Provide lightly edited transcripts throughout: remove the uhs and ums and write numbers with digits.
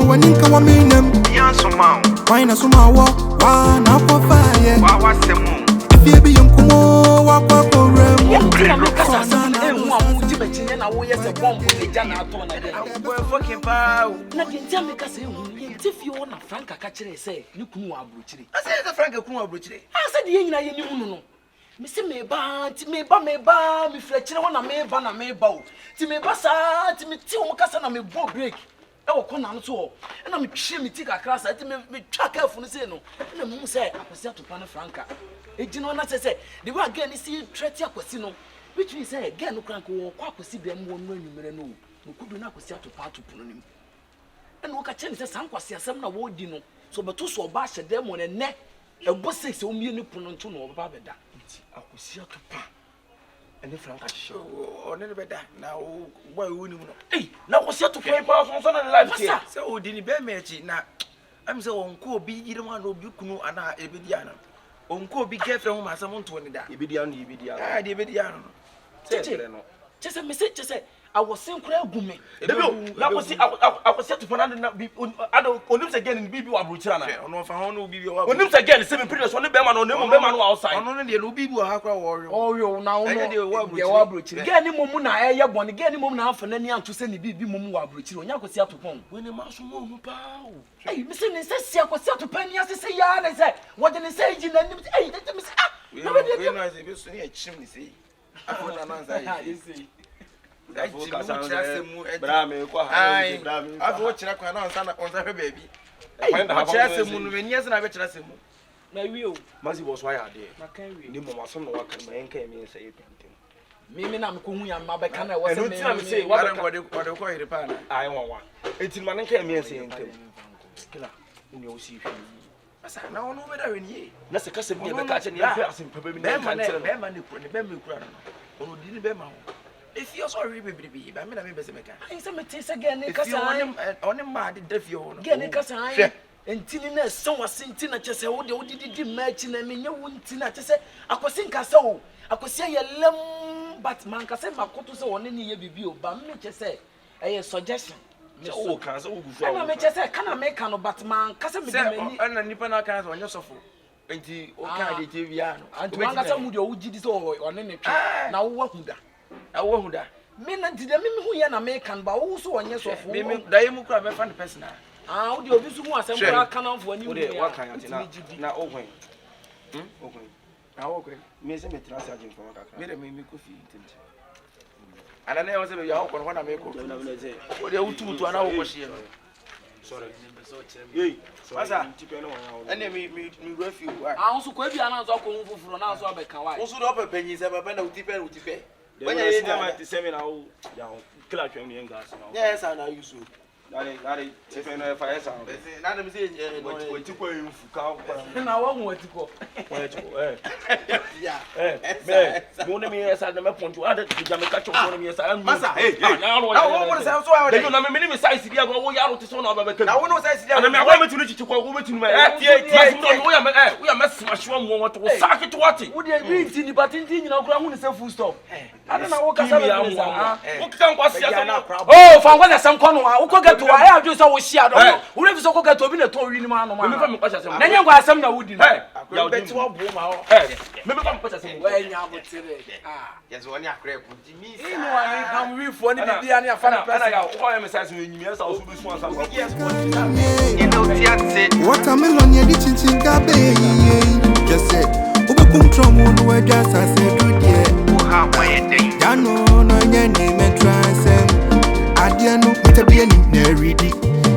when you come in them. Why not some more? Why not for fire? If you be young, come on, walk up for them. Fucking pow. Nothing tell me, if you want a Frank, I catch it, say, you couldn't have brutal. I said, the Frank, I said, you know. Missy me ban, me fletcher on a me ban a me bow. Me bassa, to me till Cassan and me bow break. Oh, con so. And I'm sure me take a class at me track out from the Seno. And the moon said, I was to Pana Franca. It did not say, the one again is see Tretia Casino, which we say again, no crank or quack see them one when you may know. No could not see to part to Punim. And what a chance as some was some award dinner. So, but two so bash them on a neck. A boss says, oh, me no punto no babada. Akwasi Atopa and the Frank show or never better now. Why wouldn't you know? Hey, now was yet to play pass on the life here. So didn't be matchy now. I'm so uncle be you don't want to be Kuno and I Ebidiana. Uncle be careful on my someone to any that. Ebidiana. Just a message, just say. I was saying, Gumi. That was it. I was set to find I don't again in Bibi Abuchana. No, if I don't be your when again, 7 previous one, the Beman on the outside. Only the Lubi will have warrior. Oh, you now get any moment. I have one again, any moment for any to send the Bibi Mumu Abuchi. When you could see to pong. When the mouse won't pow. Hey, Mr. Says, I was set to penny as I say, yeah, I said, what did they say? Hey, let me say, nobody knows a chimney. See, I put an answer, you see. I've watched that baby. I moon when yes, and I bet you. My wheel, Mazzy was why I did. The moment some work and came in and say, Mimi, I'm Kumi and Mabacana was a say, what I call the pan. I want one. 18 man came in and saying, Killer, you'll see. I know better in ye. That's a custom of the catching your person, probably. Them and the Bemmy crown. Oh, didn't be my if you're sorry, baby, I mean, I'm I some taste again, because I'm on him mad, deaf you again, because I and Tina, someone sing Tina, just say, oh, did match and I mean, you wouldn't Tina, just say, I could sing a soul. I could say a lamb, but man, can say my cotus on any year be built, but me just say a suggestion. Oh, Castle, I may just say, can I make an but man, Castle, and a Nippon cars on your sofa. And the Okaviano, and to answer with your Ujis or any now what would that? I won't that. Men and did who are American, but also on your sofa. Diamu crab a funny person. How do you want some cannon for you? What kind of now open? Okay. Now, okay. Miss me transacting from a made me coffee. And I never say, you are when I make what they would do to an hour was here. Sorry. And then me refuge. I also quite be announced for an answer of a kawaii. Also, the upper pennies have a pen of tipper with pay. When I at the seminar, Clark and gas. Yes, I know you so. That is, if I sound. Let me say, what to go in for. And I won't to go. Yeah, Money as I never point to other Jamaica. Massa, hey, now what is also they don't have many size here. Go out to son of a can. I want to say, I'm going to reach to go over to my we are messing one to sack it to what? Would you agree in the batin, you know, ground is a full stop? I don't know what can oh, for what some corner, who could get to I have just always shared. Who never so get to be a Tory man. Then you got some that would bet to a boom out. Maybe I'm put us in where you are today. Yes, when you are crap, you know, I come with one of the other fan. I am assessing you. Yes, I was with one. Yes, watermelon, you're teaching Gabe. Just said, Ubekum Trom, where just I said, good year. Yano, no, your name and transcend. Adiano, with a bien ready.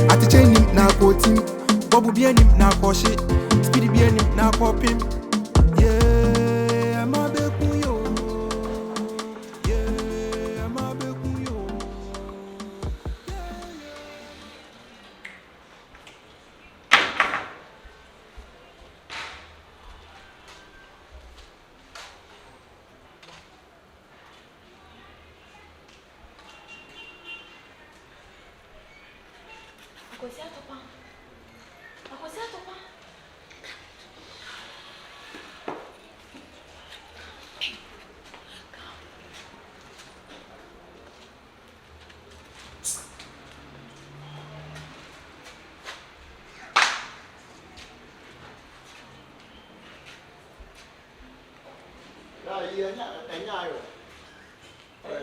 At the chain now, quoting, Bobu bien now, wash it, speedy bien now, pop him. Yeah, I'm a becuyo. Yeah, I'm a becuyo. Akwasi Atopa.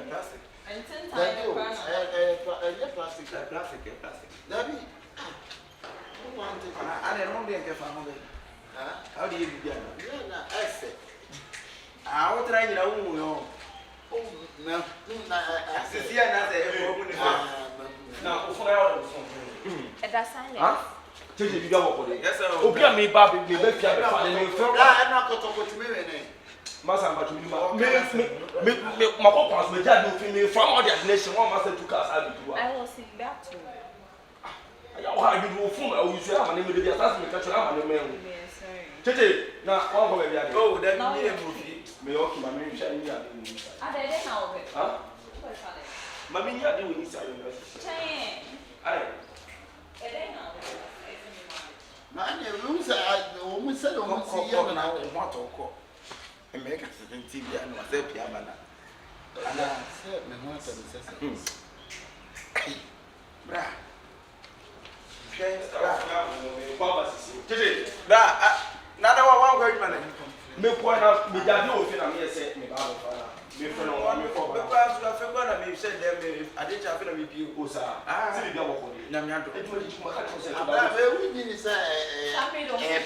Plastic. And 10 times Plastic. Dabi. I don't know if I'm how do you begin? Yeah, I said. I will try it out. Oh, no. I see another. Now, That's silent. Huh? Tell you go for it. Yes, sir. Obia me baby, me be pia be fa de me from. I'm not going to go to me. Masa ba to me ma ko pass me jad no fi me from all the nation one master to cast I do. I will sing back to. Ya wa you do fun I will say am na me dey attach me catch am na me. Sorry. Tete na one go be bia. Oh, that me a movie. Me okay ma me share ni ade ni. Ah, they now be. Huh? Ma me ni ade we inside you. Chain. Ai. They now. Man, you say I almost said almost see you now. What to call America TV and was a piano. And I said, my mother says, Bra. Tete. Nada one word man. Me point out me jade o fi na me say me ba fa na. Me friend on me for ba. Because I feel gonna be said them I didn't have to be you. O sa. Ah, Ti bi wo ko ni. na me anto. E to di kuma ka ko say. I'm very winning, sir.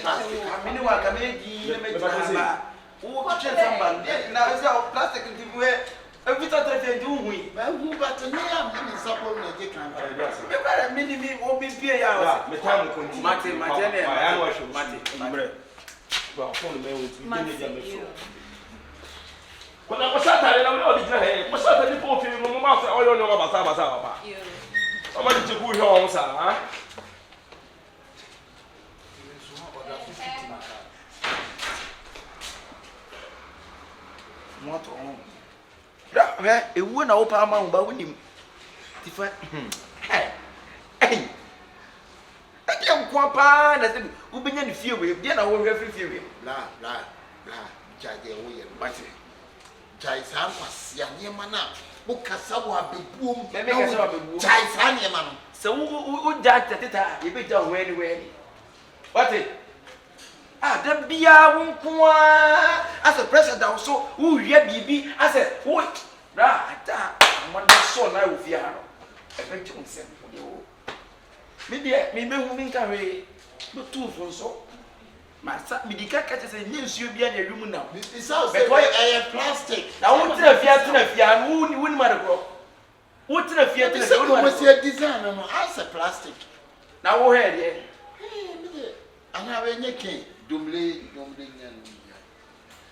Plastic. I mean, what can make you make who kitchen somebody? Now, is our plastic in the way? Every time I do, we. But to me, I'm in support of the camp. You got a minimum or be peer. Me time ko continue. Mate, I know show. Mate. Well, phone me with me dey me You. so. But na ko Saturday na we all dey here. Ko Saturday po fi mo ma so oyo no ba sa ba. You. O ma di ku ho on sa, ha? What on? Yeah, it won't open my mouth, but when you different. Hey, I can't go up. I said, who been in the field with? Then I will every field. Blah, Jai, but Jai Sanwas, Yamana, Bukasawa, be boom, Jai Sanyaman. So who died at the time? You be done anyway. What it? Ah, the beer won't come as a president also. Who yet be? I said, what? Right, I'm one son I will fear. I bet you send for you. Maybe moving carry, but two for so. My son, me the cat catches a news you be in a room now. It's also a plastic. Now, what's the fear and who wouldn't matter? What's the fear to a design and answer plastic. Now, we're here. And I have any king, Dumley,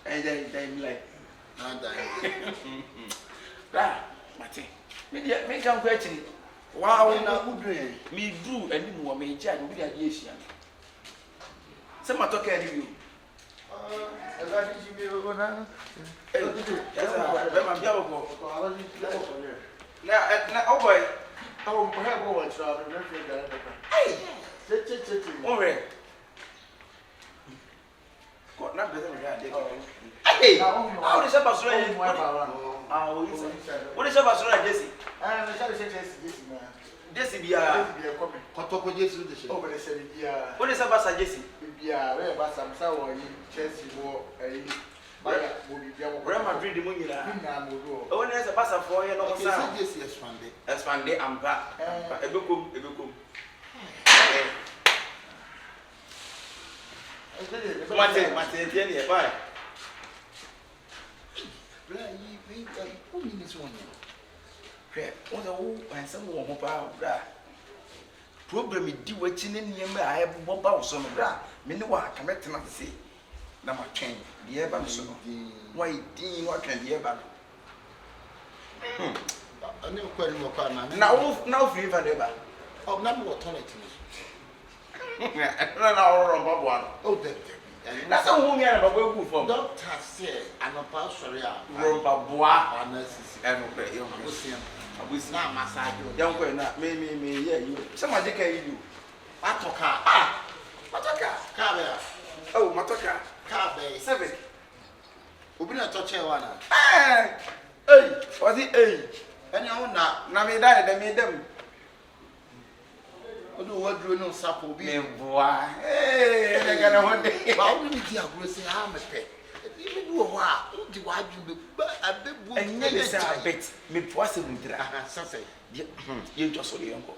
And then like, Mate, make a question. Wow, me do any more may judge with the aviation. Some talk at you. Now, oh boy, I will have one travel. hey, all right. Got not better than that. Hey, how is about what is about Jesse? Jesse be a Kotoko Jesu the show. what is about Jesse? Grandma dream the money. Oh, there's a passer for you, no sound. That's one day I'm back. A book. Mate, Jenny, bye. Who means one? What's a who and someone who power? Problem is do what you need. I have about some bra. Meanwhile, come back to not see. Now, my train, the air so. Why, dean, what can the air I never quite know. now, free for ever. Oh, number what toilet Oh, that's a woman about where we from. Doctor said, I'm a pastor. Rumba bois, And this and we snap massage. young girl, not me, yeah, you. Somebody can you. Matoka. Matoka. Cabe. Oh, Matoka. Cabe. 7. We've been a touch one. Hey, was it hey? And you know, Now me died, they made them. What do you know, Sapo? Me boy. Hey, they're gonna one day. But I wouldn't be aggressive. I'm a pet. Even do a while. di wa ju be abebu enye le say abet me poase mudra sase ye njoso le yanko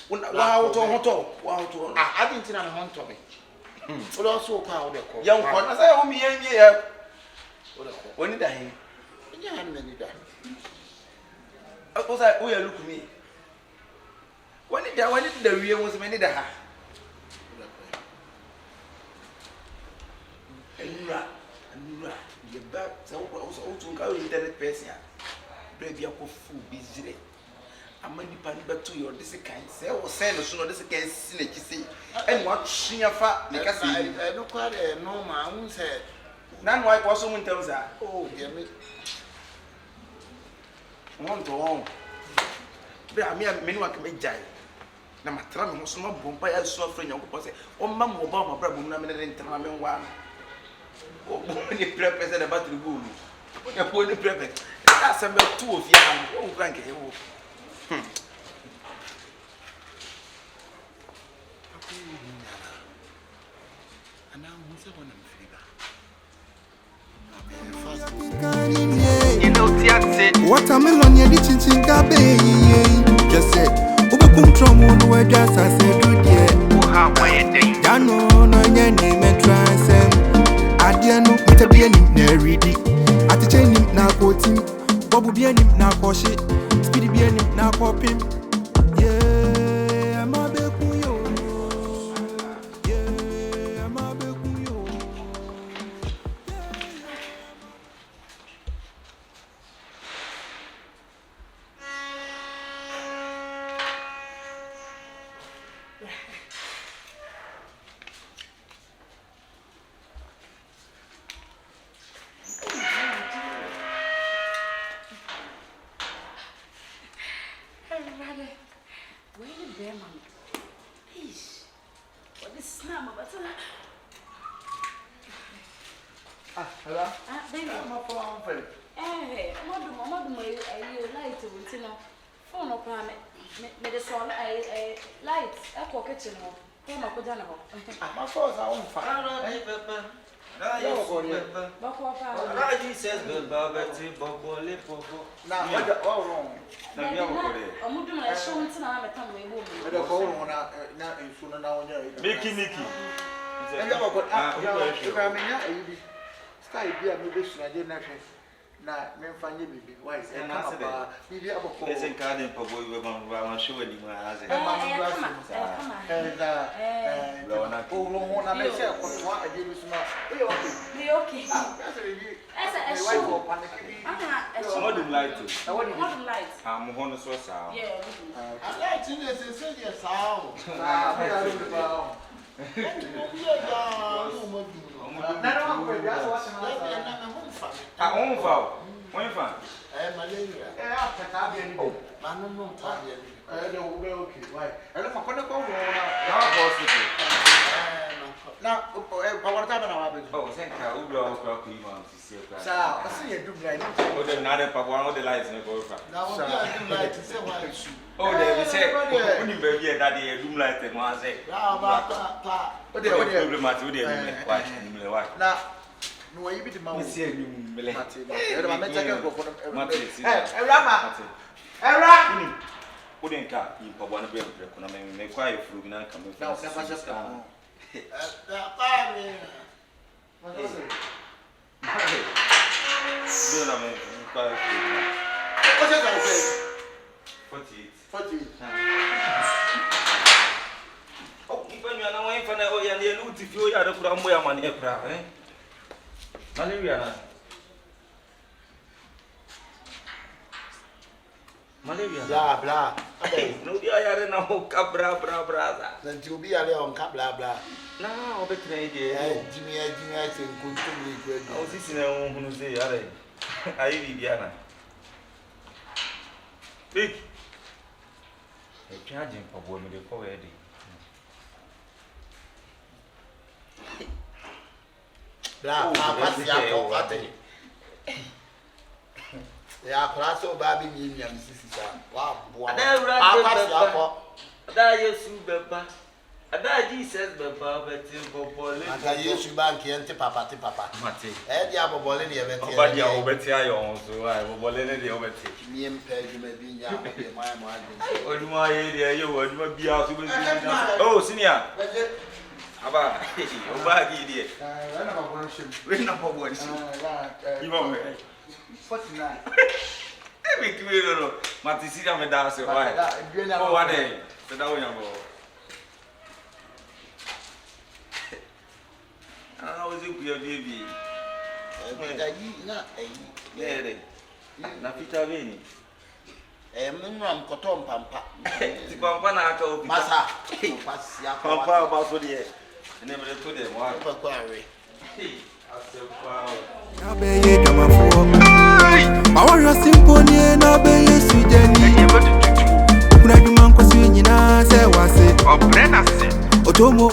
una wa auto adi ntina me hon to me o so kwa o de ko yanko na say o mi yenye ya woni da he nya han me ni da o say o ya look me woni da wiye wo se me ni da ha Anura, you back so to go internet person. Baby, I go full busy. I'm only panning back to your this kind. Say, or send us no this can see. And what she a fat, like I say, I look quite a normal, said. None why was someone tells her, Oh, dear me. One to home. But I mean, many one can make jay. Now, my tram was not bumpy as so friend. You could say, oh, Mamma Obama, brother, nominated in Tram one. Oh, the preppers at the battery room. When you're putting the prepper, that's about 2 of you. Oh, Frank, And now, who's the one you know, Tiaxi. Watermelon, yeah, the chin gabe. Just said, Ubakum Tromo, where just I said, good, yeah. Oh, how my day. Dano, no, your name, and transcend. Adiano, Mitabian, Neridi. At the chain, now quoting. Bobu Bian, now Koshi. Speedy Bian, now popping. Yeah, I'm a bekuyo. Yeah, I'm a bekuyo. Where you there, mama? Eesh. What is snap about that? Hello? Baby. I'm a phone for it. Mama, I light to it, you know. Phone up, me the sol, I light, a kitchen. Phone up, put down. My phone's on fire. Hey, Pepper. Bako says, Betty, Bobo, Lipopo. Now, what wrong? Omudu na show nti na ameta mo ebo mi. The phone na insu na onye. Mickey. And the bako you can mean sky bi a me be suna je na hwe na me mfanye bibi why is e come ba bibi abako. Ese nkade Bobo we ma show ani mu aze. Oh, na me say ko wa ade bi suna. Be okay. That's a review. Esa e show. Modern light. Modern light. I'm hono so sa. Yeah. I like to say yes how. Oh, they say, when you baby that day, room light and one say, what the problem with why? Now, no, you be the man. Wouldn't cut you for one of them, make quiet fruit and come with now. Oh, even you are not waiting for the oil and the loot if you are the Framboy money, eh? Malaria. Blah, blah. No, you are now cabra, brother. Then to be a little blah, blah. Now, I'll be trained. Jimmy, I think, continue. I was sitting there who say, I Viviana. Big. A charging for women before Eddie. Blah, Akwasi. Yeah, Praso Baby, and Sissy. Wow, That you super. Ada Jesus baba beti bobole. Anta Yesu bank yente papa. Mate. Dia bobole ne yebeti. Oba dia obeti ayo onso ai bobole ne dia obeti. Miem pege me binya be mai mo ade. Oduma ye dia yo oduma bia so be. Oh senior. Aba. Oba gi dia. When am I going to shim? We na bobo ni. You want 49. Every kilo mate sira me da so why. Oh what day. So that one go. I was in your baby. Na pita vini. Mnwa mkoto mpampa. Ti pampa na aka obi. Masa. Pasi akwa. Pampa ba so de. Ene me to de mo. Pa kwa we. Asepa. Na be ye damafo. Ma warrior simple ni na be ye sujeni. Kuna duma nkwasi nyina se wase. Obrena se. Otomo